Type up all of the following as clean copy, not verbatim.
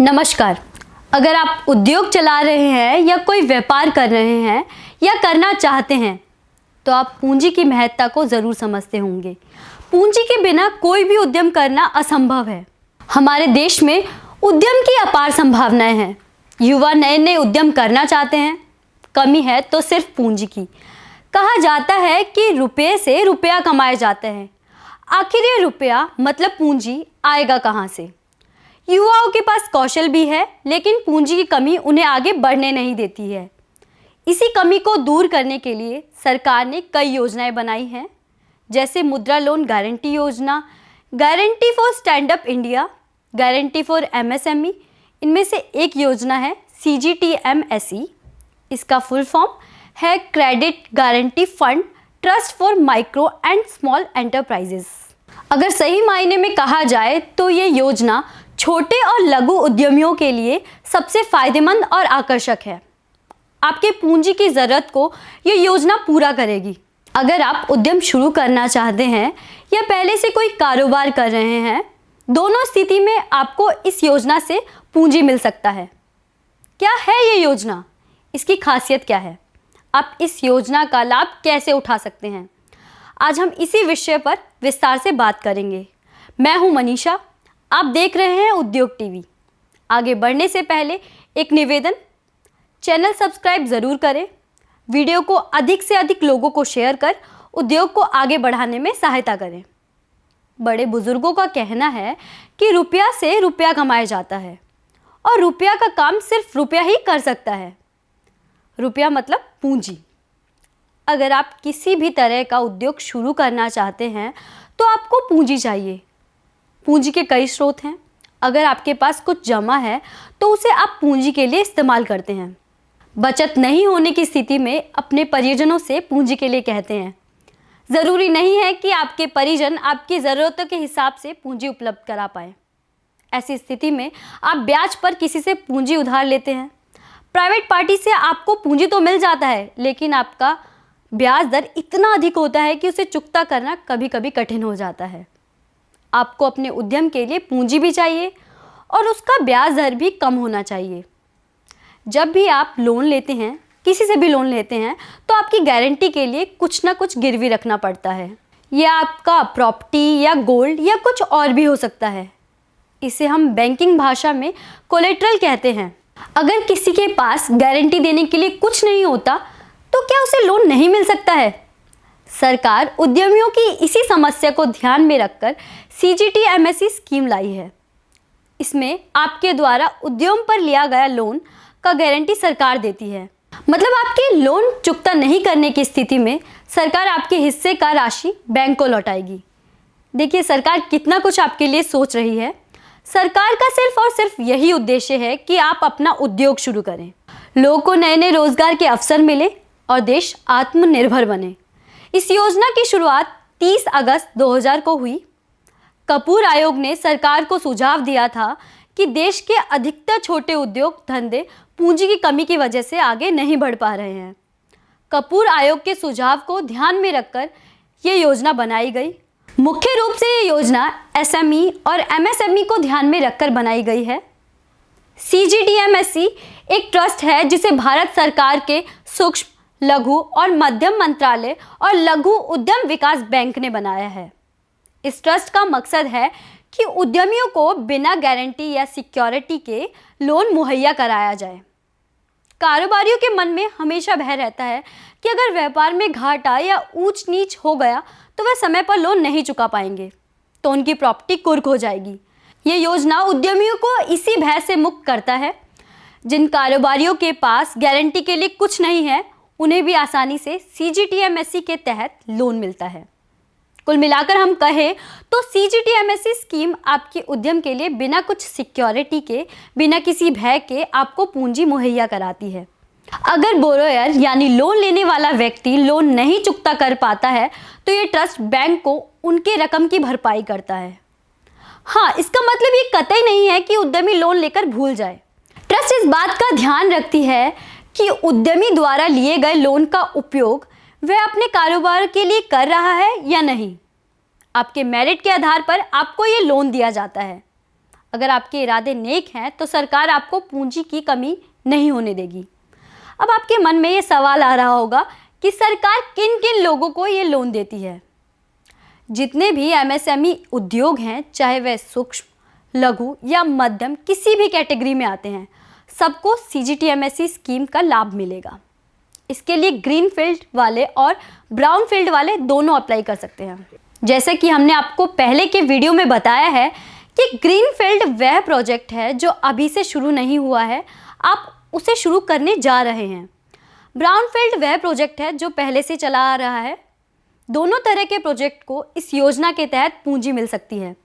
नमस्कार। अगर आप उद्योग चला रहे हैं या कोई व्यापार कर रहे हैं या करना चाहते हैं तो आप पूंजी की महत्ता को ज़रूर समझते होंगे। पूंजी के बिना कोई भी उद्यम करना असंभव है। हमारे देश में उद्यम की अपार संभावनाएं हैं। युवा नए नए उद्यम करना चाहते हैं। कमी है तो सिर्फ पूंजी की। कहा जाता है कि रुपये से रुपया कमाए जाते हैं। आखिर ये रुपया मतलब पूंजी आएगा कहाँ से? युवाओं के पास कौशल भी है, लेकिन पूंजी की कमी उन्हें आगे बढ़ने नहीं देती है। इसी कमी को दूर करने के लिए सरकार ने कई योजनाएं बनाई हैं, जैसे मुद्रा लोन गारंटी योजना, guarantee for stand up India, guarantee for MSME. इनमें से एक योजना है CGTMSE। इसका फुल फॉर्म है credit guarantee fund trust for micro and small enterprises. अगर सही मायने में कहा जाए तो ये योजना छोटे और लघु उद्यमियों के लिए सबसे फायदेमंद और आकर्षक है। आपके पूंजी की ज़रूरत को ये योजना पूरा करेगी। अगर आप उद्यम शुरू करना चाहते हैं या पहले से कोई कारोबार कर रहे हैं, दोनों स्थिति में आपको इस योजना से पूंजी मिल सकता है। क्या है ये योजना? इसकी खासियत क्या है? आप इस योजना का लाभ कैसे उठा सकते हैं? आज हम इसी विषय पर विस्तार से बात करेंगे। मैं हूं मनीषा, आप देख रहे हैं उद्योग टीवी। आगे बढ़ने से पहले एक निवेदन, चैनल सब्सक्राइब ज़रूर करें। वीडियो को अधिक से अधिक लोगों को शेयर कर उद्योग को आगे बढ़ाने में सहायता करें। बड़े बुजुर्गों का कहना है कि रुपया से रुपया कमाया जाता है और रुपया का काम सिर्फ रुपया ही कर सकता है। रुपया मतलब पूंजी। अगर आप किसी भी तरह का उद्योग शुरू करना चाहते हैं तो आपको पूंजी चाहिए। पूंजी के कई स्रोत हैं। अगर आपके पास कुछ जमा है तो उसे आप पूंजी के लिए इस्तेमाल करते हैं। बचत नहीं होने की स्थिति में अपने परिजनों से पूंजी के लिए कहते हैं। ज़रूरी नहीं है कि आपके परिजन आपकी ज़रूरतों के हिसाब से पूंजी उपलब्ध करा पाए। ऐसी स्थिति में आप ब्याज पर किसी से पूंजी उधार लेते हैं। प्राइवेट पार्टी से आपको पूंजी तो मिल जाता है, लेकिन आपका ब्याज दर इतना अधिक होता है कि उसे चुकता करना कभी कभी कठिन हो जाता है। आपको अपने उद्यम के लिए पूंजी भी चाहिए और उसका ब्याज दर भी कम होना चाहिए। जब भी आप लोन लेते हैं, किसी से भी लोन लेते हैं, तो आपकी गारंटी के लिए कुछ ना कुछ गिरवी रखना पड़ता है। यह आपका प्रॉपर्टी या गोल्ड या कुछ और भी हो सकता है। इसे हम बैंकिंग भाषा में कोलेटरल कहते हैं। अगर किसी के पास गारंटी देने के लिए कुछ नहीं होता तो क्या उसे लोन नहीं मिल सकता है? सरकार उद्यमियों की इसी समस्या को ध्यान में रखकर CGTMSE स्कीम लाई है। इसमें आपके द्वारा उद्यम पर लिया गया लोन का गारंटी सरकार देती है। मतलब आपके लोन चुकता नहीं करने की स्थिति में सरकार आपके हिस्से का राशि बैंक को लौटाएगी। देखिए सरकार कितना कुछ आपके लिए सोच रही है। सरकार का सिर्फ और सिर्फ यही उद्देश्य है कि आप अपना उद्योग शुरू करें, लोगों को नए नए रोजगार के अवसर मिले और देश आत्मनिर्भर बने। इस योजना की शुरुआत 30 अगस्त 2000 को हुई। कपूर आयोग ने सरकार को सुझाव दिया था कि देश के अधिकतर छोटे उद्योग धंधे पूंजी की कमी की वजह से आगे नहीं बढ़ पा रहे हैं। कपूर आयोग के सुझाव को ध्यान में रखकर ये योजना बनाई गई। मुख्य रूप से ये योजना SME और MSME को ध्यान में रखकर बनाई गई है। CGTMSE एक ट्रस्ट है जिसे भारत सरकार के सूक्ष्म, लघु और मध्यम मंत्रालय और लघु उद्यम विकास बैंक ने बनाया है। इस ट्रस्ट का मकसद है कि उद्यमियों को बिना गारंटी या सिक्योरिटी के लोन मुहैया कराया जाए। कारोबारियों के मन में हमेशा भय रहता है कि अगर व्यापार में घाटा या ऊंच नीच हो गया तो वह समय पर लोन नहीं चुका पाएंगे तो उनकी प्रॉपर्टी कुर्क हो जाएगी। ये योजना उद्यमियों को इसी भय से मुक्त करता है। जिन कारोबारियों के पास गारंटी के लिए कुछ नहीं है, उन्हें भी आसानी से CGTMSE के तहत लोन मिलता है। कुल मिलाकर हम कहें तो CGTMSE स्कीम आपके उद्यम के लिए बिना कुछ सिक्योरिटी के, बिना किसी भय के आपको पूंजी मुहैया कराती है। अगर बोरोयर यानी लोन लेने वाला व्यक्ति लोन नहीं चुकता कर पाता है तो ये ट्रस्ट बैंक को उनके रकम की भरपाई करता है। हाँ, इसका मतलब ये कतई नहीं है कि उद्यमी लोन लेकर भूल जाए। ट्रस्ट इस बात का ध्यान रखती है कि उद्यमी द्वारा लिए गए लोन का उपयोग वह अपने कारोबार के लिए कर रहा है या नहीं। आपके मेरिट के आधार पर आपको ये लोन दिया जाता है। अगर आपके इरादे नेक हैं तो सरकार आपको पूंजी की कमी नहीं होने देगी। अब आपके मन में ये सवाल आ रहा होगा कि सरकार किन किन लोगों को ये लोन देती है। जितने भी एमएसएमई उद्योग हैं, चाहे वह सूक्ष्म, लघु या मध्यम किसी भी कैटेगरी में आते हैं, सबको सीजीटीएमएससी स्कीम का लाभ मिलेगा। इसके लिए ग्रीन फील्ड वाले और ब्राउन फील्ड वाले दोनों अप्लाई कर सकते हैं। जैसे कि हमने आपको पहले के वीडियो में बताया है कि ग्रीन फील्ड वह प्रोजेक्ट है जो अभी से शुरू नहीं हुआ है, आप उसे शुरू करने जा रहे हैं। ब्राउन फील्ड वह प्रोजेक्ट है जो पहले से चला आ रहा है। दोनों तरह के प्रोजेक्ट को इस योजना के तहत पूंजी मिल सकती है।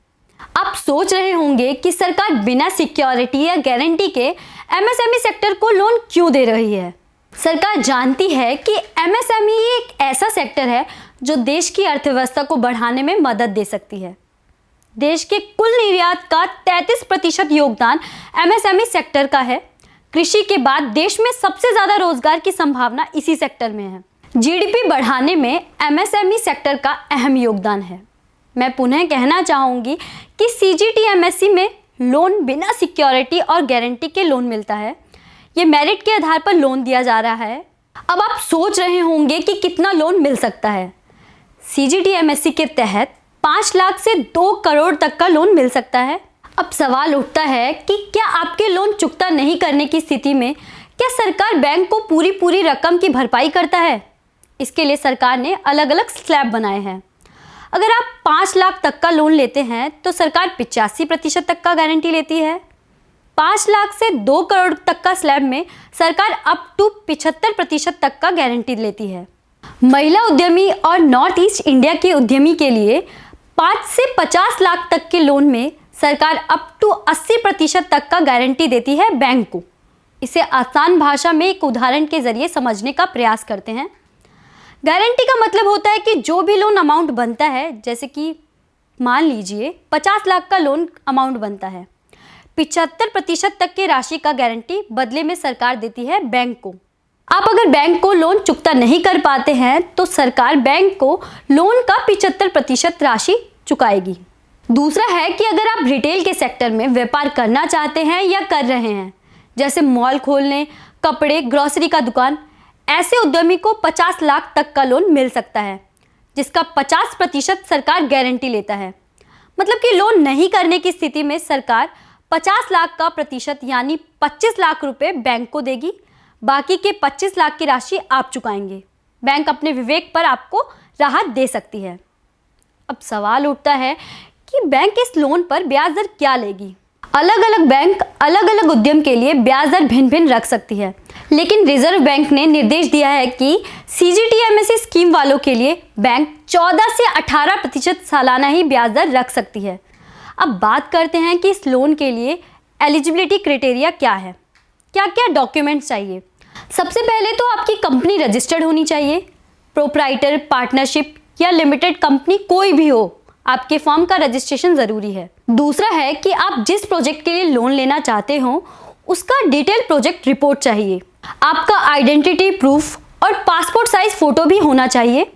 आप सोच रहे होंगे कि सरकार बिना सिक्योरिटी या गारंटी के एमएसएमई सेक्टर को लोन क्यों दे रही है। सरकार जानती है कि एमएसएमई एक ऐसा सेक्टर है जो देश की अर्थव्यवस्था को बढ़ाने में मदद दे सकती है। देश के कुल निर्यात का 33% योगदान एमएसएमई सेक्टर का है। कृषि के बाद देश में सबसे ज़्यादा रोजगार की संभावना इसी सेक्टर में है। जीडीपी बढ़ाने में एमएसएमई सेक्टर का अहम योगदान है। मैं पुनः कहना चाहूँगी कि सीजीटीएमएससी में लोन बिना सिक्योरिटी और गारंटी के लोन मिलता है। ये मेरिट के आधार पर लोन दिया जा रहा है। अब आप सोच रहे होंगे कि कितना लोन मिल सकता है। सीजीटीएमएससी के तहत 5 लाख से 2 करोड़ तक का लोन मिल सकता है। अब सवाल उठता है कि क्या आपके लोन चुकता नहीं करने की स्थिति में क्या सरकार बैंक को पूरी रकम की भरपाई करता है। इसके लिए सरकार ने अलग अलग स्लैब बनाए हैं। अगर आप 5 लाख तक का लोन लेते हैं तो सरकार 85% तक का गारंटी लेती है। 5 लाख से 2 करोड़ तक का स्लैब में सरकार अप टू 75% तक का गारंटी लेती है। महिला उद्यमी और नॉर्थ ईस्ट इंडिया के उद्यमी के लिए 5 से 50 लाख तक के लोन में सरकार अप टू 80% तक का गारंटी देती है बैंक को। इसे आसान भाषा में एक उदाहरण के जरिए समझने का प्रयास करते हैं। गारंटी का मतलब होता है कि जो भी लोन अमाउंट बनता है, जैसे कि मान लीजिए 50 लाख का लोन अमाउंट बनता है, 75% तक की राशि का गारंटी बदले में सरकार देती है बैंक को। आप अगर बैंक को लोन चुकता नहीं कर पाते हैं तो सरकार बैंक को लोन का 75% राशि चुकाएगी। दूसरा है कि अगर आप रिटेल के सेक्टर में व्यापार करना चाहते हैं या कर रहे हैं, जैसे मॉल खोलने, कपड़े, ग्रोसरी का दुकान, ऐसे उद्यमी को 50 लाख तक का लोन मिल सकता है, जिसका 50% सरकार गारंटी लेता है। मतलब कि लोन नहीं करने की स्थिति में सरकार 50 लाख का प्रतिशत यानी 25 लाख रुपए बैंक को देगी। बाकी के 25 लाख की राशि आप चुकाएंगे। बैंक अपने विवेक पर आपको राहत दे सकती है। अब सवाल उठता है कि बैंक इस लोन पर ब्याज दर क्या लेगी। अलग अलग बैंक अलग अलग उद्यम के लिए ब्याज दर भिन्न भिन्न रख सकती है, लेकिन रिजर्व बैंक ने निर्देश दिया है कि सीजीटीएमएससी स्कीम वालों के लिए बैंक 14 से 18% सालाना ही ब्याज दर रख सकती है। अब बात करते हैं कि इस लोन के लिए एलिजिबिलिटी क्राइटेरिया क्या है, क्या क्या डॉक्यूमेंट्स चाहिए। सबसे पहले तो आपकी कंपनी रजिस्टर्ड होनी चाहिए। प्रोप्राइटर, पार्टनरशिप या लिमिटेड कंपनी कोई भी हो, आपके फर्म का रजिस्ट्रेशन ज़रूरी है। दूसरा है कि आप जिस प्रोजेक्ट के लिए लोन लेना चाहते हो उसका डिटेल प्रोजेक्ट रिपोर्ट चाहिए। आपका आइडेंटिटी प्रूफ और पासपोर्ट साइज फ़ोटो भी होना चाहिए।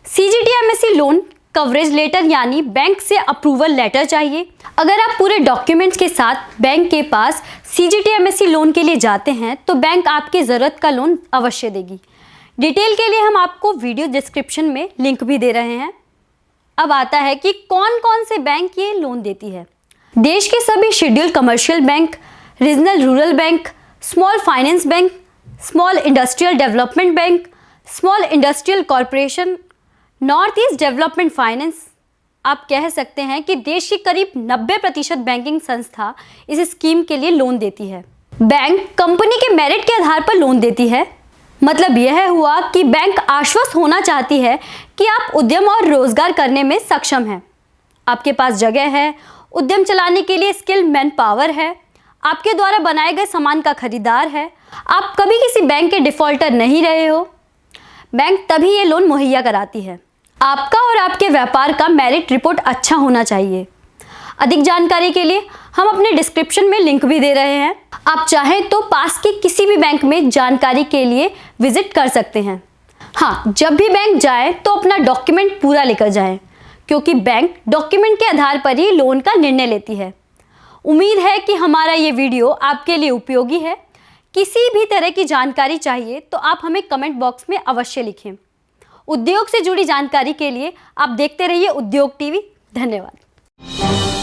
सीजीटीएमएससी लोन कवरेज लेटर यानी बैंक से अप्रूवल लेटर चाहिए। अगर आप पूरे डॉक्यूमेंट्स के साथ बैंक के पास सीजीटीएमएससी लोन के लिए जाते हैं तो बैंक आपकी ज़रूरत का लोन अवश्य देगी। डिटेल के लिए हम आपको वीडियो डिस्क्रिप्शन में लिंक भी दे रहे हैं। अब आता है कि कौन कौन से बैंक ये लोन देती है। देश के सभी scheduled commercial bank, regional rural bank, small finance bank, small industrial development bank, small industrial corporation, north east development finance, आप कह सकते हैं कि देश की करीब 90% बैंकिंग संस्था इस स्कीम के लिए लोन देती है। बैंक कंपनी के मेरिट के आधार पर लोन देती है। मतलब यह हुआ कि बैंक आश्वस्त होना चाहती है कि आप उद्यम और रोजगार करने में सक्षम हैं, आपके पास जगह है, उद्यम चलाने के लिए स्किल मैन पावर है, आपके द्वारा बनाए गए सामान का खरीदार है, आप कभी किसी बैंक के डिफॉल्टर नहीं रहे हो। बैंक तभी ये लोन मुहैया कराती है। आपका और आपके व्यापार का मेरिट रिपोर्ट अच्छा होना चाहिए। अधिक जानकारी के लिए हम अपने डिस्क्रिप्शन में लिंक भी दे रहे हैं। आप चाहें तो पास के किसी भी बैंक में जानकारी के लिए विजिट कर सकते हैं। हाँ, जब भी बैंक जाएं तो अपना डॉक्यूमेंट पूरा लेकर जाएं, क्योंकि बैंक डॉक्यूमेंट के आधार पर ही लोन का निर्णय लेती है। उम्मीद है कि हमारा ये वीडियो आपके लिए उपयोगी है। किसी भी तरह की जानकारी चाहिए तो आप हमें कमेंट बॉक्स में अवश्य लिखें। उद्योग से जुड़ी जानकारी के लिए आप देखते रहिए उद्योग टीवी। धन्यवाद।